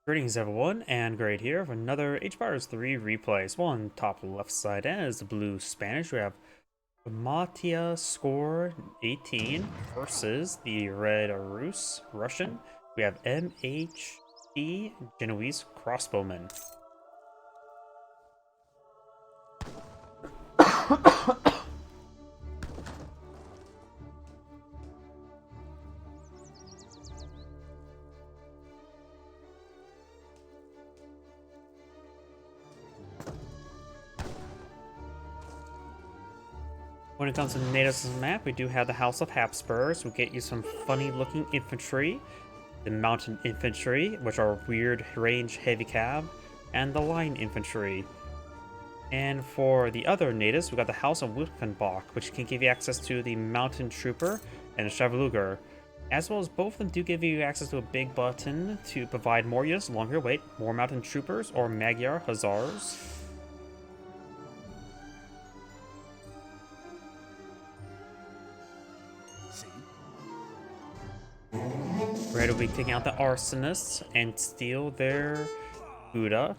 Greetings everyone, and Great here for another H-Bars 3 replays. Well, on top left side as the blue Spanish, we have Matiasco18 versus the red Rus Russian. We have MHT Genoese Crossbowman. When it comes to natives on the map, we do have the House of Habsburgs, who get you some funny looking infantry, the mountain infantry, which are weird range heavy cav, and the line infantry. And for the other natives, we got the House of Wilkenbach, which can give you access to the mountain trooper and the Chevluger. As well as both of them do give you access to a big button to provide more units along your way, more mountain troopers or Magyar Hussars. Red will be taking out the arsonists and steal their Buddha.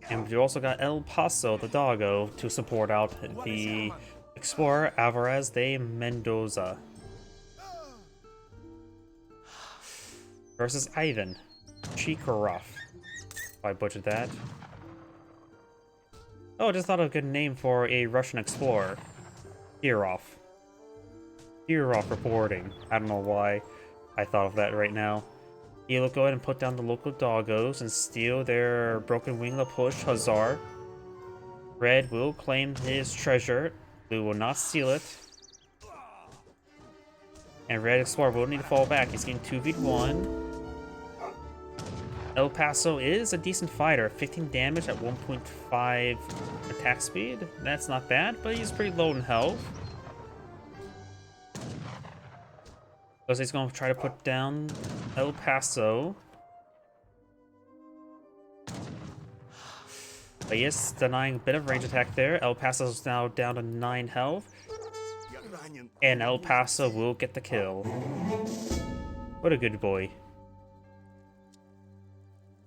And we also got El Paso, the doggo, to support out the explorer Alvarez de Mendoza. Versus Ivan Chikarov. I butchered that. Oh, I just thought of a good name for a Russian explorer. Kirov. Kirov reporting. I don't know why I thought of that right now. He'll go ahead and put down the local doggos and steal their Broken Wing Lapush Hussar. Red will claim his treasure. Blue will not steal it. And Red Explorer will need to fall back. He's getting 2v1. El Paso is a decent fighter. 15 damage at 1.5 attack speed. That's not bad, but he's pretty low in health. So he's going to try to put down El Paso. But yes, denying a bit of range attack there. El Paso's now down to 9 health. And El Paso will get the kill. What a good boy.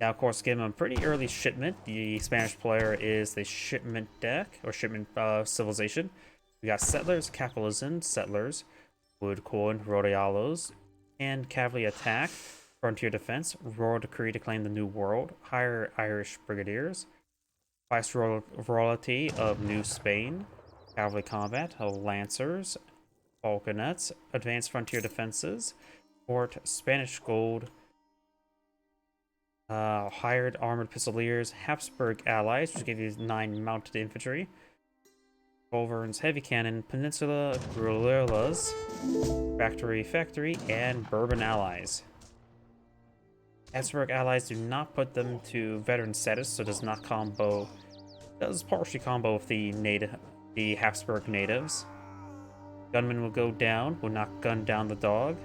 Now, of course, give him a pretty early shipment. The Spanish player is the shipment deck, or shipment civilization. We got settlers, capitalism, settlers, wood coin, rodealos, and cavalry attack, frontier defense, royal decree to claim the new world, higher Irish brigadiers, viceroyalty of New Spain, cavalry combat, lancers, falconets, advanced frontier defenses, fort, Spanish gold, hired armored pistoliers, Habsburg allies, which give you 9 mounted infantry, Wolverine's heavy cannon, Peninsula guerrillas, factory, and Bourbon allies. Habsburg allies do not put them to veteran status, so does not combo. Does partially combo with the Habsburg natives. Gunman will go down, will not gun down the dog.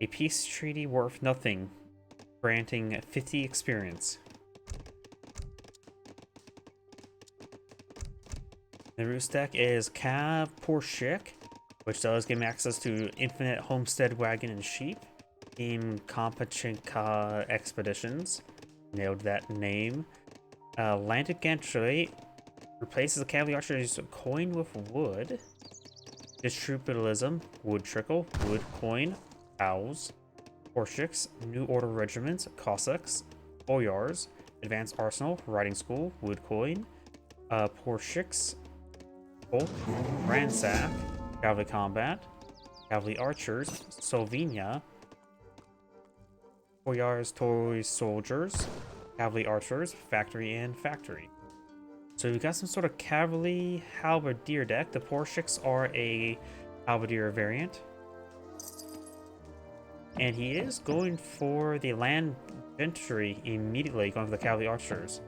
A peace treaty worth nothing, granting 50 experience. The Rus deck is Cav Porshik, which does give him access to infinite homestead wagon and sheep. Team Kompachinka Expeditions. Nailed that name. Landed Gantry replaces the cavalry archer's coin with wood. Distributalism, wood trickle, wood coin, owls, Porshiks, New Order regiments, Cossacks, Boyars, advanced arsenal, riding school, wood coin, Porshiks, Bolt, ransack, cavalry combat, cavalry archers, Slovenia, Boyars, toy soldiers, cavalry archers, factory, and factory. So we've got some sort of cavalry halberdier deck. The Porshiks are a halberdier variant. And he is going for the land gentry immediately, going for the cavalry archers.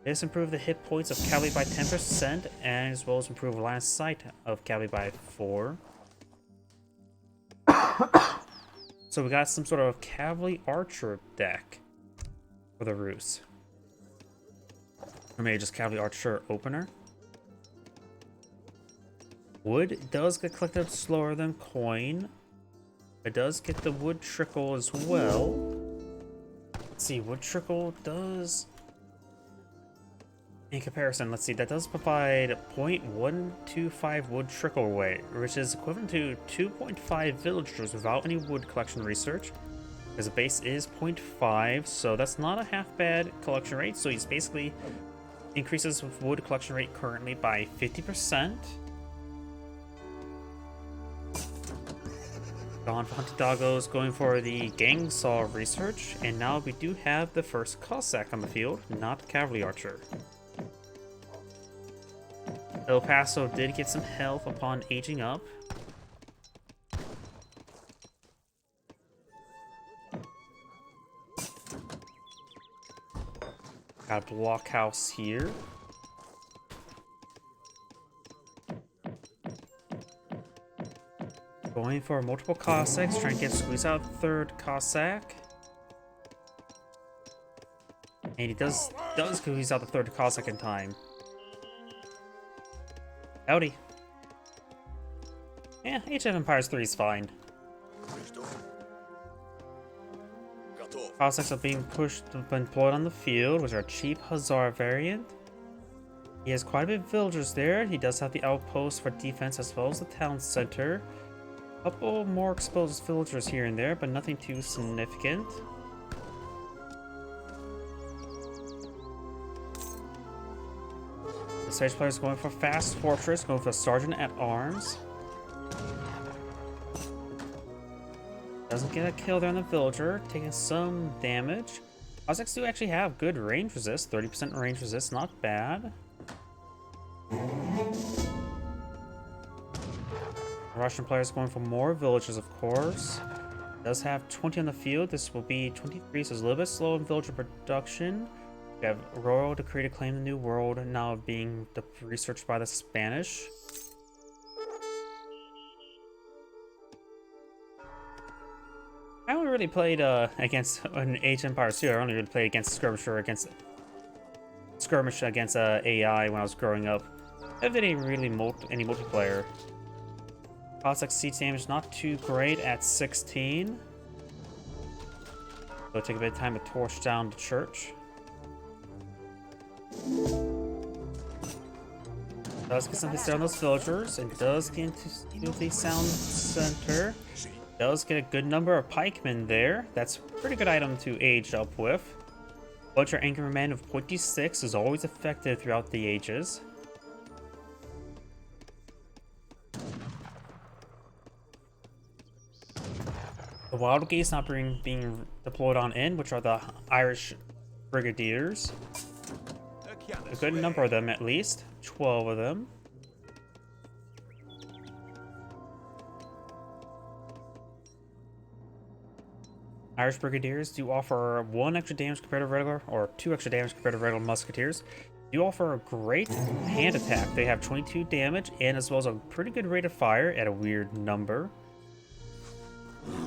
This improves the hit points of cavalry by 10%, and as well as improve line of sight of cavalry by 4. So we got some sort of cavalry archer deck for the Rus. Or maybe just cavalry archer opener. Wood does get collected slower than coin. It does get the wood trickle as well. Let's see, wood trickle does... In comparison, let's see, that does provide 0.125 wood trickle rate, which is equivalent to 2.5 villagers without any wood collection research. Because the base is 0.5, so that's not a half bad collection rate. So he's basically increases wood collection rate currently by 50%. Gone for hunting doggos, going for the gang saw research, and now we do have the first Cossack on the field, not cavalry archer. El Paso did get some health upon aging up. Got a blockhouse here. Going for multiple Cossacks, trying to get squeeze out third Cossack. And he does squeeze out the third Cossack in time. Howdy. Yeah, Age of Empires 3 is fine. Cossacks are being pushed and deployed on the field, which are a cheap Hussar variant. He has quite a bit of villagers there. He does have the outpost for defense as well as the town center. A couple more exposed villagers here and there, but nothing too significant. The stage player is going for Fast Fortress, going for Sergeant at Arms. Doesn't get a kill there on the villager, taking some damage. Cossacks do actually have good range resist, 30% range resist, not bad. The Russian player is going for more villagers, of course. Does have 20 on the field. This will be 23, so it's a little bit slow in villager production. We have Royal Decree to claim the New World now being researched by the Spanish. I only really played against an Age of Empires 2. I only really played against skirmish against AI when I was growing up. I haven't any really any multiplayer. Cossack siege damage not too great at 16. So take a bit of time to torch down the church. Does get some hits down those villagers and does get into the sound center. Does get a good number of pikemen there. That's a pretty good item to age up with. Villager Anchor Man of 0.6 is always effective throughout the ages. The Wild Geese not being deployed on in, which are the Irish Brigadiers. A good number of them at least, 12 of them. Irish Brigadiers do offer 1 extra damage compared to regular, or 2 extra damage compared to regular Musketeers. Do offer a great hand attack. They have 22 damage and as well as a pretty good rate of fire at a weird number.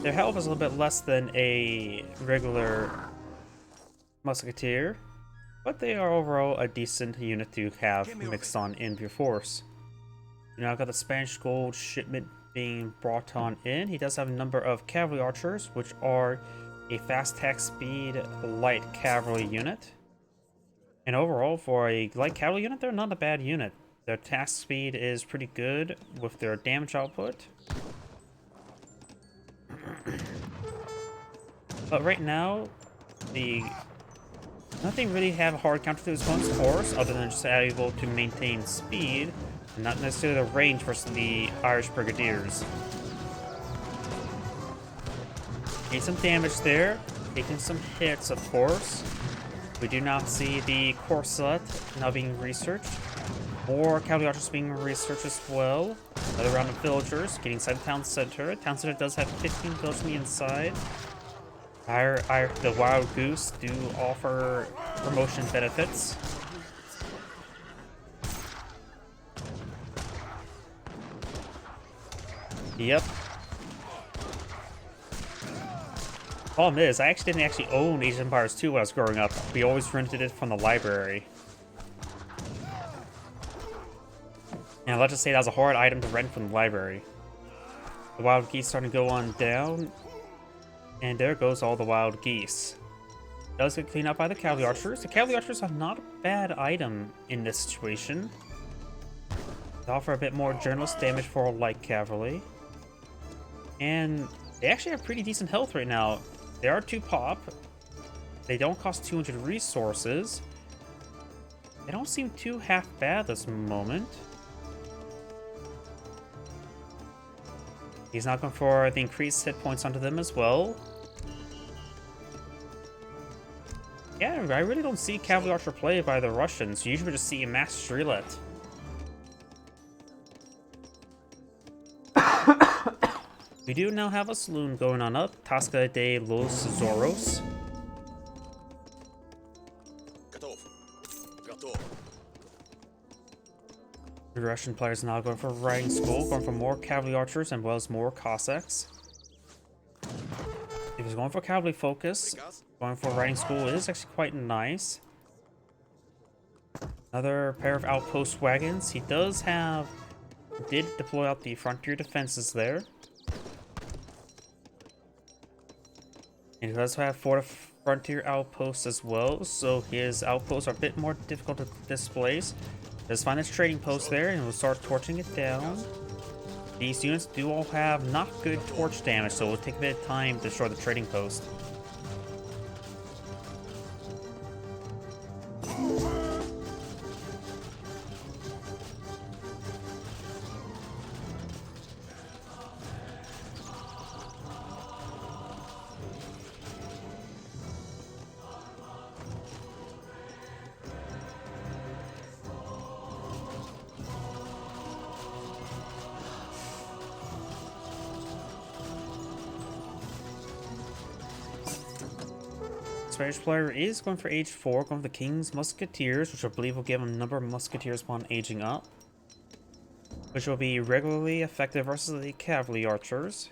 Their health is a little bit less than a regular Musketeer, but they are overall a decent unit to have mixed on in your force. You now got the Spanish gold shipment being brought on in. He does have a number of cavalry archers, which are a fast attack speed light cavalry unit. And overall, for a light cavalry unit, they're not a bad unit. Their attack speed is pretty good with their damage output. But right now, nothing really have a hard counter to this one's force, other than just able to maintain speed, and not necessarily the range versus the Irish Brigadiers. Getting some damage there, taking some hits, of course. We do not see the corset now being researched. More cavalry archers being researched as well. Another round of villagers getting inside the town center. Town center does have 15 villagers on the inside. The Wild Goose do offer promotion benefits. Yep. Problem is, I actually didn't own Age of Empires 2 when I was growing up. We always rented it from the library. And let's just say that was a hard item to rent from the library. The wild geese starting to go on down. And there goes all the wild geese. Does get cleaned up by the cavalry archers. The cavalry archers are not a bad item in this situation. They offer a bit more journalist damage for light cavalry. And they actually have pretty decent health right now. They are 2 pop. They don't cost 200 resources. They don't seem too half bad this moment. He's not going for the increased hit points onto them as well. Yeah, I really don't see cavalry archer play by the Russians. You usually just see a mass streetlet. We do now have a saloon going on up, Tasca de los Zoros. The Russian players now going for riding school, going for more cavalry archers as well as more Cossacks. If he's going for cavalry focus, going for riding school is actually quite nice. Another pair of outpost wagons. He did deploy out the frontier defenses there. And he does have 4 frontier outposts as well, so his outposts are a bit more difficult to displace. Let's find his trading post there, and we'll start torching it down. These units do all have not good torch damage, so it will take a bit of time to destroy the trading post. Spanish player is going for age 4, going for the King's Musketeers, which I believe will give him a number of Musketeers upon aging up, which will be regularly effective versus the Cavalry Archers.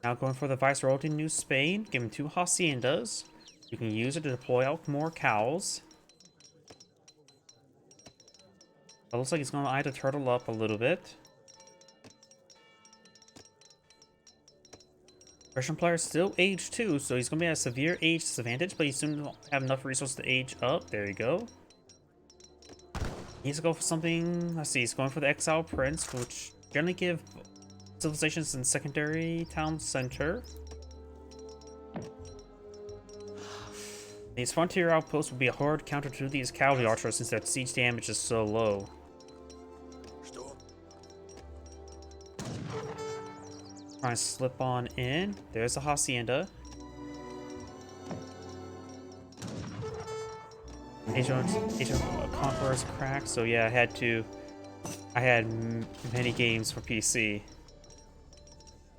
Now going for the Viceroy in New Spain, give him 2 Haciendas. You can use it to deploy out more cows. It looks like he's going to either turtle up a little bit. Russian player is still age 2, so he's going to be at a severe age disadvantage, but he soon will have enough resources to age up. There you go. He needs to go for something. Let's see, he's going for the Exile Prince, which generally give civilizations in secondary town center. These frontier outposts will be a hard counter to these cavalry archers since their siege damage is so low. Try and slip on in. There's a Hacienda. Age of Conqueror's cracked, so yeah, I had many games for PC.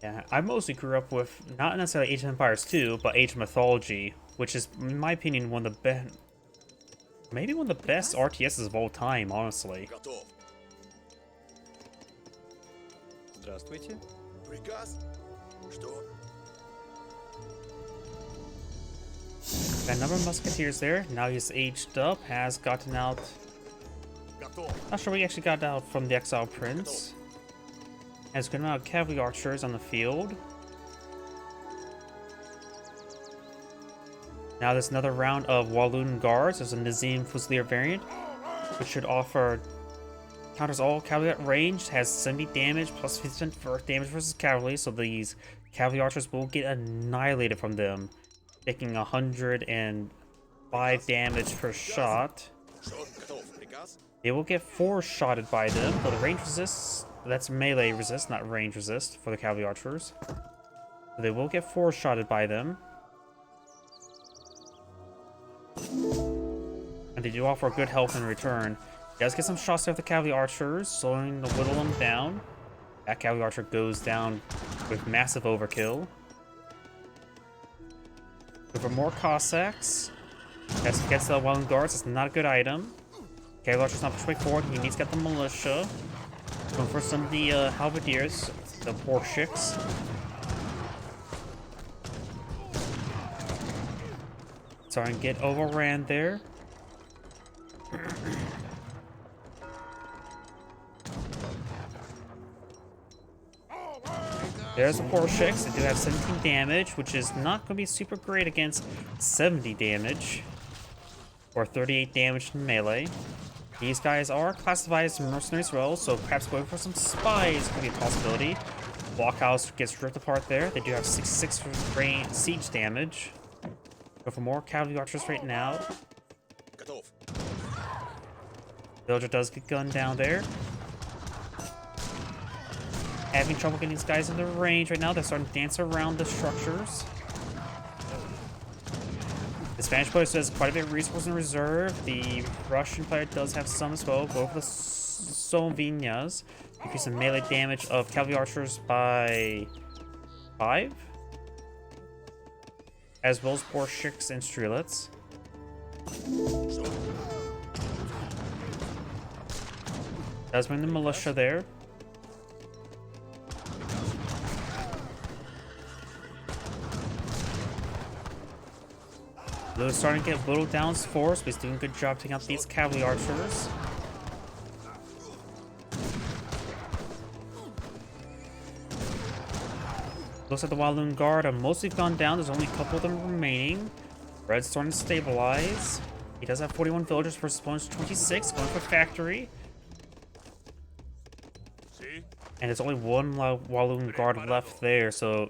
Yeah, I mostly grew up with, not necessarily Age of Empires 2, but Age of Mythology, which is, in my opinion, one of the best, maybe one of the best RTSs of all time, honestly. Здравствуйте. Приказ? Что? Got a number of musketeers there. Now he's aged up, has gotten out. Not sure we actually got out from the Exile Prince. Has gotten out cavalry archers on the field. Now there's another round of Walloon Guards. There's a Nazim Fusilier variant, which should offer counters all cavalry at range, has 70 damage plus 50% for damage versus cavalry, so these cavalry archers will get annihilated from them, taking 105 damage per shot. They will get 4-shotted by them, but the range resist, that's melee resist, not range resist for the cavalry archers. So they will get 4-shotted by them. And they do offer good health in return. He does get some shots off the cavalry archers, slowing to whittle them down. That cavalry archer goes down with massive overkill. Go for more Cossacks. Gets the Walloon Guards. It's not a good item. Cavalry archer's not pushing forward. He needs to get the militia. Going for some of the halberdiers, the Borshiks. Sorry, and get overran there. There's the poor chicks. They do have 17 damage, which is not going to be super great against 70 damage. Or 38 damage in melee. These guys are classified as mercenaries as well, so perhaps going for some spies could be a possibility. Blockhouse gets ripped apart there. They do have 66 siege damage. Go for more cavalry archers right now. Villager does get gunned down there. Having trouble getting these guys in the range right now. They're starting to dance around the structures. The Spanish player says quite a bit of resources in reserve. The Russian player does have some as well. Go for the Solvinas. Increase the melee damage of cavalry archers by 5. As well as Borschiks and Strelets. Does bring the militia there. Blue is starting to get whittled down his force, but he's doing a good job taking out these cavalry archers. Looks like the Walloon Guard are mostly gone down. There's only a couple of them remaining. Red's starting to stabilize. He does have 41 villagers versus opponent's 26. Going for factory. And there's only one Walloon Guard left there, so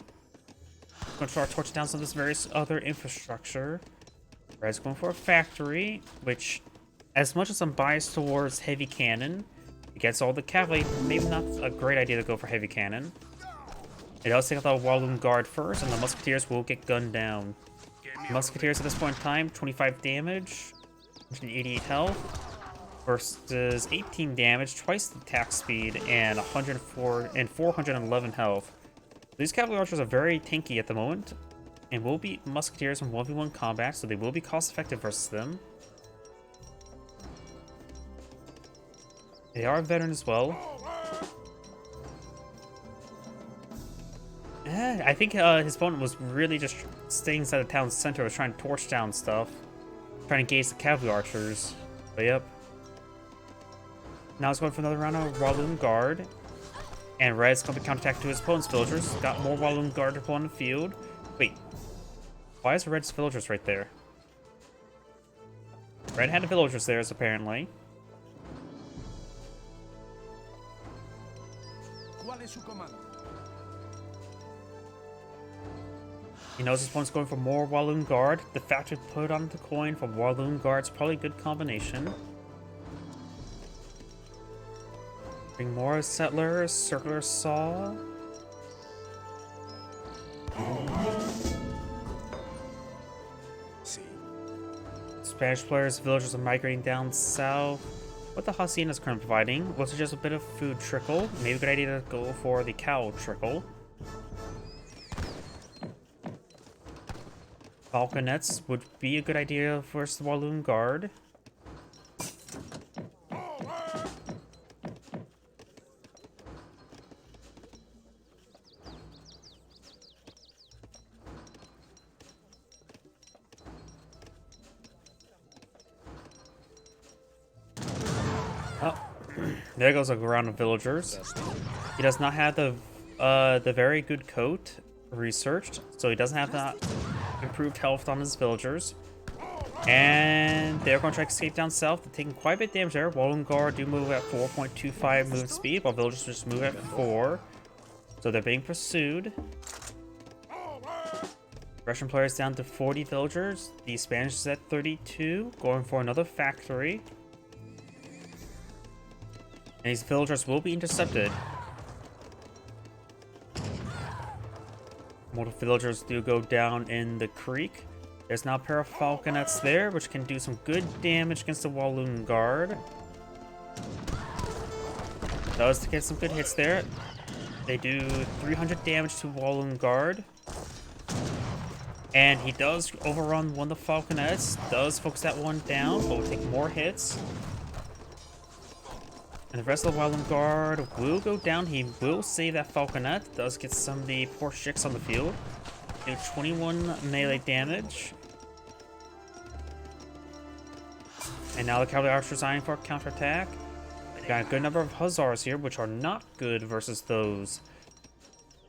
I'm going to try to torch down some of this various other infrastructure. Red's going for a factory, which, as much as I'm biased towards heavy cannon, against all the cavalry, maybe not a great idea to go for heavy cannon. It does take out the Walloon Guard first, and the Musketeers will get gunned down. Musketeers at this point in time, 25 damage, 188 health, versus 18 damage, twice the attack speed, and 104 and 411 health. These cavalry archers are very tanky at the moment, and will be Musketeers in 1v1 combat, so they will be cost effective versus them. They are a veteran as well. I think his opponent was really just staying inside the town center, was trying to torch down stuff, trying to engage the cavalry archers. But yep. Now it's going for another round of Walloon Guard. And Red's going to be counterattacked to his opponent's villagers. Got more Walloon Guard to pull on the field. Wait. Why is Red's villagers right there? Red had the villagers there, apparently. He knows his opponent's going for more Walloon Guard. The factory put on the coin for Walloon Guard's probably a good combination. Bring more settlers, circular saw. Spanish players' villagers are migrating down south. What the Hacienda is currently providing was just a bit of food trickle. Maybe a good idea to go for the cow trickle. Falconets would be a good idea versus the Walloon Guard. There goes a round of villagers. He does not have the very good coat researched, so he doesn't have that improved health on his villagers. And they're going to try to escape down south. They're taking quite a bit of damage there. Walloon Guard do move at 4.25 movement speed, while villagers just move at 4. So they're being pursued. Russian players down to 40 villagers. The Spanish is at 32, going for another factory. And these villagers will be intercepted. More villagers do go down in the creek. There's now a pair of falconets there, which can do some good damage against the Walloon Guard. Does get some good hits there. They do 300 damage to Walloon Guard. And he does overrun one of the falconets. Does focus that one down, but will take more hits. And the rest of the Walloon Guard will go down. He will save that falconet. Does get some of the poor chicks on the field. Do 21 melee damage. And now the cavalry archers eyeing for a counterattack. Got a good number of hussars here, which are not good versus those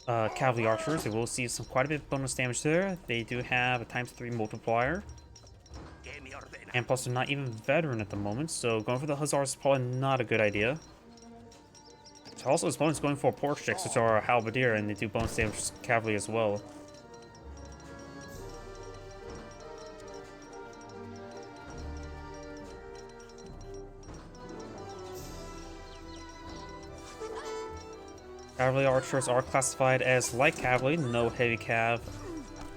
cavalry archers. They will see some quite a bit of bonus damage there. They do have a ×3 multiplier. And plus, they're not even veteran at the moment, so going for the hussars is probably not a good idea. Also, his opponent's going for pork chicks, which are a halberdier, and they do bonus damage to cavalry as well. Cavalry archers are classified as light cavalry, no heavy cav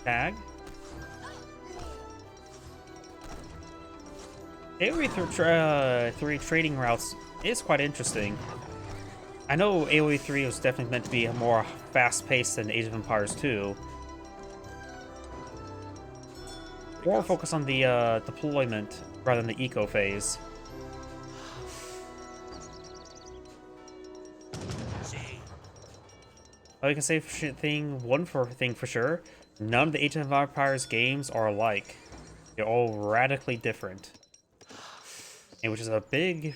tag. AoE 3 trading routes is quite interesting. I know AoE 3 was definitely meant to be more fast-paced than Age of Empires 2. More focus on the deployment rather than the eco phase. I can say one thing for sure, none of the Age of Empires games are alike. They're all radically different. And which is a big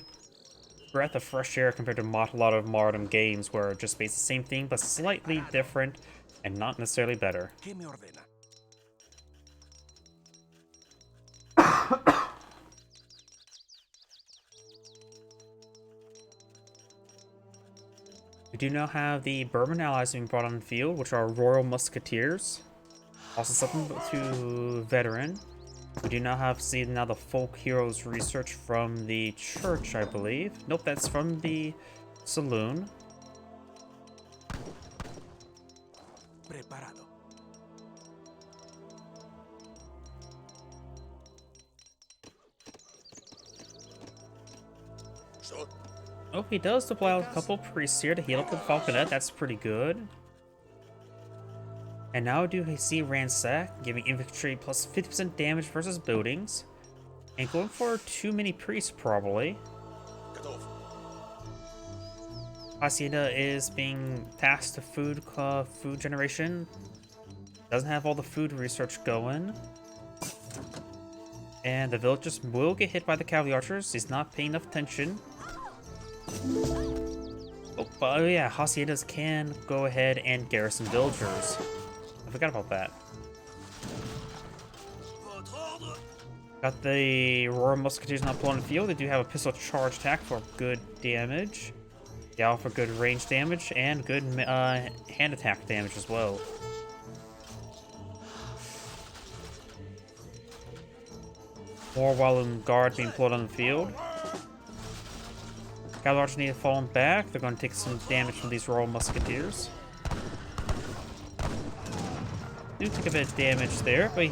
breath of fresh air compared to a lot of modern games where it just basically the same thing but slightly different and not necessarily better. We do now have the Bourbon allies being brought on the field, which are Royal Musketeers. Also something to veteran. We do now have now the folk heroes research from the church, I believe. Nope, that's from the saloon. Preparado. Oh, he does deploy out a couple priests here to heal up the falconet. That's pretty good. And now do we see Ransack, giving infantry plus 50% damage versus buildings. And going for too many priests, probably. Hacienda is being tasked to food generation. Doesn't have all the food research going. And the villagers will get hit by the cavalry archers. He's not paying enough attention. Oh yeah, Haciendas can go ahead and garrison villagers. I forgot about that. Got the Royal Musketeers not pulling the field. They do have a pistol charge attack for good damage. They offer good range damage and good hand attack damage as well. More Walloon Guard being pulled on the field. Cavalry archers need to fall back. They're going to take some damage from these Royal Musketeers. Do take a bit of damage there, but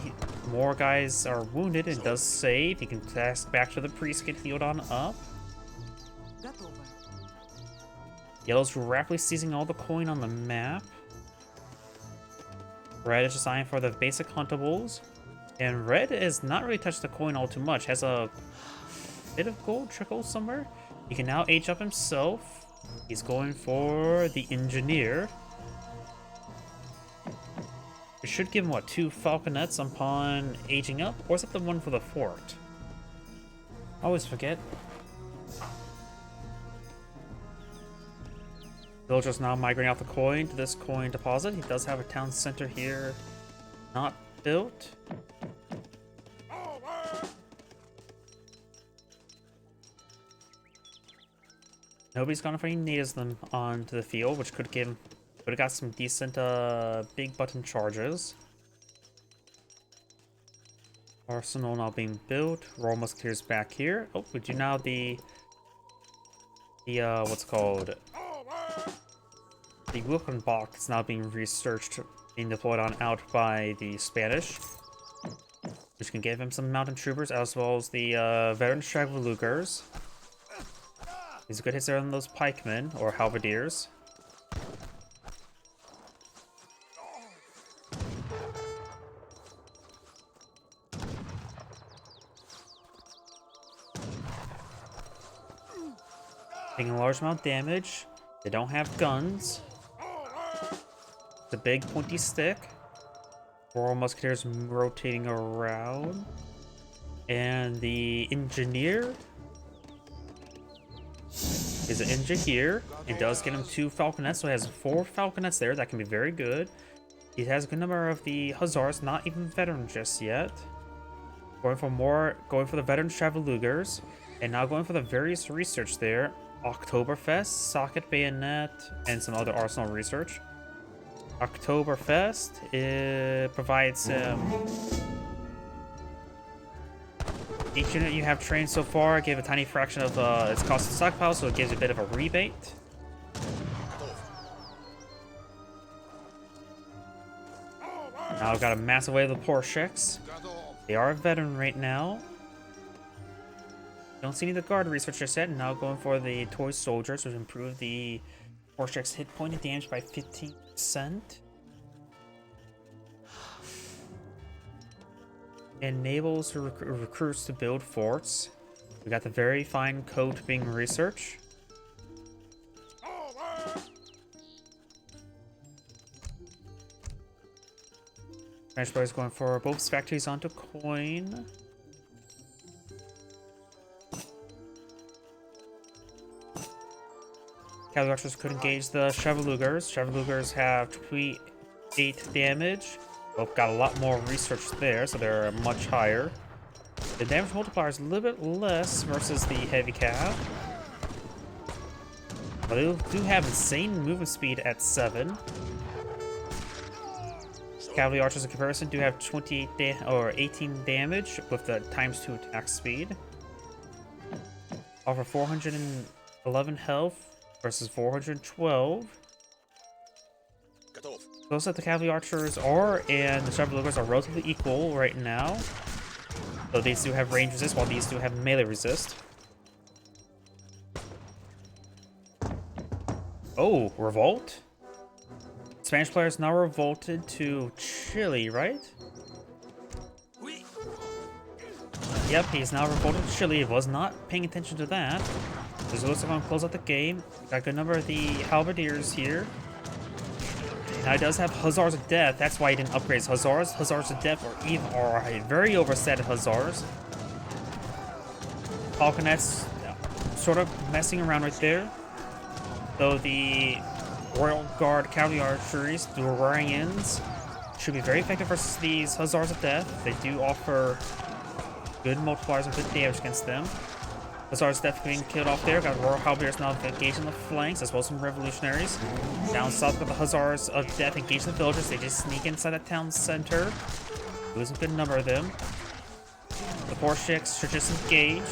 more guys are wounded and does save. He can task back to the priest, get healed on up. Yellow's rapidly seizing all the coin on the map. Red is assigned for the basic huntables. And Red has not really touched the coin all too much. Has a bit of gold trickle somewhere. He can now age up himself. He's going for the engineer. It should give him, what, 2 falconets upon aging up? Or is it the one for the fort? I always forget. Villagers now migrating out the coin to this coin deposit. He does have a town center here not built. Nobody's gone for any natives them onto the field, which could have got some decent big button charges. Arsenal now being built. Royal Musketeers back here. Oh, we do now the what's it called? The Wilkenbach is now being researched, being deployed on out by the Spanish, which can give him some mountain troopers as well as the veteran Straggler-Lugars. These good hits are on those pikemen or halberdiers. Taking a large amount of damage. They don't have guns. It's a big pointy stick. Royal Musketeers rotating around. And the engineer. Is an engine here. It does get him 2 falconets, so he has 4 falconets there. That can be very good. He has a good number of the hussars, not even veterans just yet. Going for the veteran Travelugers, and now going for the various research there. Oktoberfest, socket bayonet, and some other arsenal research. Oktoberfest, it provides each unit you have trained so far gave a tiny fraction of its cost of stockpile, so it gives you a bit of a rebate. Now I've got a massive wave of the Porsheks. They are a veteran right now. Don't see any of the guard research just yet. Now going for the toy soldiers, which improve the Porshek's hit point and damage by 15%. Enables recruits to build forts. We got the very fine coat being researched. French boys going for both factories onto coin. Cavalry archers could engage the Chevalugers. Chevalugers have 28 damage. Both got a lot more research there, so they're much higher. The damage multiplier is a little bit less versus the heavy cav. But they do have insane movement speed at 7. Cavalry archers in comparison do have 18 damage with the ×2 attack speed. Offer 411 health versus 412. Those that the cavalry archers are and the Chevalugers are relatively equal right now. Though these do have range resist while these do have melee resist. Oh, revolt? Spanish players now revolted to Chile, right? Yep, he's now revolted to Chile. He was not paying attention to that. There's also going to close out the game. Got a good number of the halberdiers here. Now he does have Hussars of Death. That's why he didn't upgrade his Hussars. Hussars of Death are very overset at Hussars. Falconets sort of messing around right there. Though the Royal Guard Cavalry Archeries, the Orions, should be very effective versus these Hussars of Death. They do offer good multipliers and good damage against them. Hussars of Death being killed off there. Got Royal Halberdiers now engaged in the flanks, as well as some revolutionaries. Down south, got the Hussars of Death engaged the villagers. They just sneak inside the town center. Losing a good number of them. The Porsheks should just engage.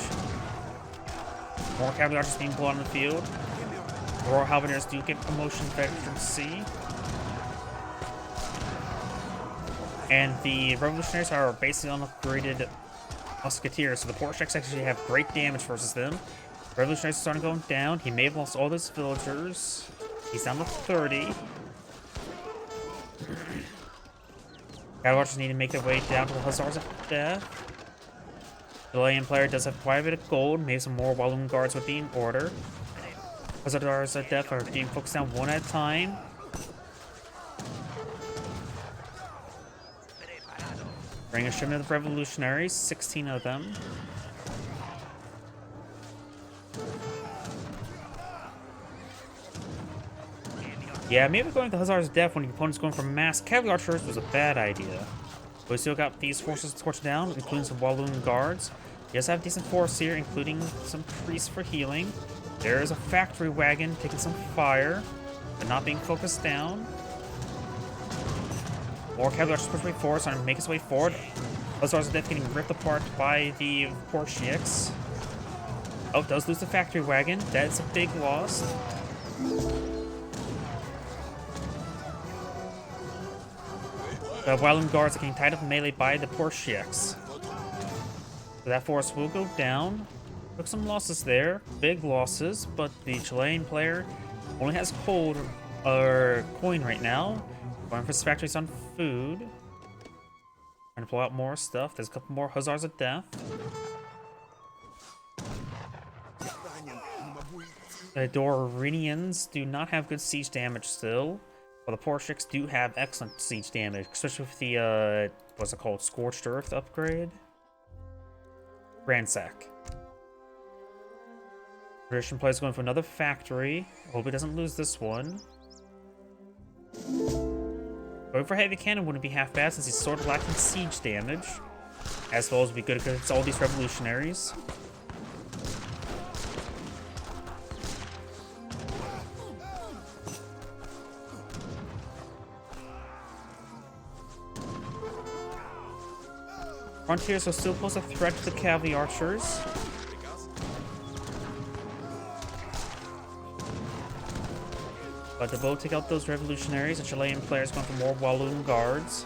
More cavalry archers being blown on the field. The Royal Halberdiers do get promotion Veteran C. And the revolutionaries are basically unupgraded musketeers, so the Porsheks actually have great damage versus them. Revolutionaries are starting going down. He may have lost all those villagers. He's down to 30. Cavalry archers need to make their way down to the Hussars of Death. The Chilean player does have quite a bit of gold. Maybe some more Walloon guards would be in order. Hussars of Death are being focused down one at a time. Bring a shipment of revolutionaries, 16 of them. Yeah, maybe going to Hussars of Death when your opponent's going for mass cavalry archers was a bad idea. But we still got these forces torched down, including some Walloon guards. He does have decent force here, including some priests for healing. There is a factory wagon taking some fire, but not being focused down. More cavalry archers push way forward, trying to make his way forward. Hussars of Death getting ripped apart by the Porsheks. Oh, does lose the factory wagon. That's a big loss. The Walloon guards are getting tied up melee by the Porsheks. So that force will go down. Took some losses there, big losses, but the Chilean player only has coin right now. Going for his factories on food. Trying to pull out more stuff. There's a couple more Hussars of Death. The Dorinians do not have good siege damage still. While the Porsheks do have excellent siege damage, especially with the, what's it called, Scorched Earth upgrade? Ransack. Tradition player's going for another factory. Hope he doesn't lose this one. Going for heavy cannon wouldn't be half bad since he's sort of lacking siege damage. As well as be good against all these revolutionaries. Frontiers will still pose a threat to the cavalry archers. But the bow take out those revolutionaries. The Chilean players going for more Walloon guards.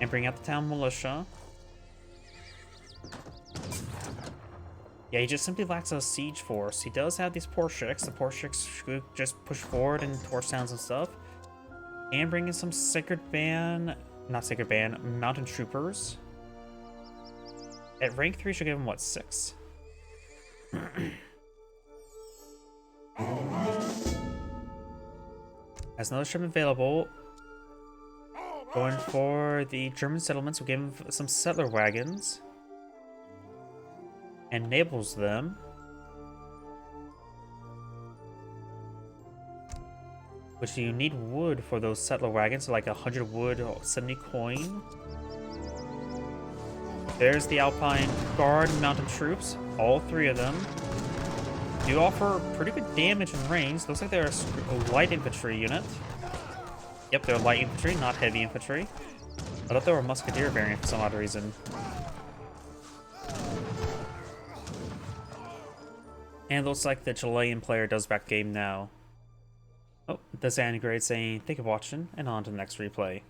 And bring out the town militia. Yeah, he just simply lacks a siege force. He does have these Porsheks. The Porsheks should just push forward and torch towns and stuff. And bring in some mountain troopers. At rank 3 should give him what, 6? Has another ship available. Going for the German settlements, we'll give him some settler wagons. Enables them. Which you need wood for those settler wagons, so like 100 wood, 70 coin. There's the Alpine Guard mountain troops, all 3 of them. Do offer pretty good damage and range. Looks like they're a light infantry unit. Yep, they're light infantry, not heavy infantry. I thought they were a musketeer variant for some odd reason. And it looks like the Chilean player does back the game now. Oh, the Xanagrade saying, thank you for watching, and on to the next replay.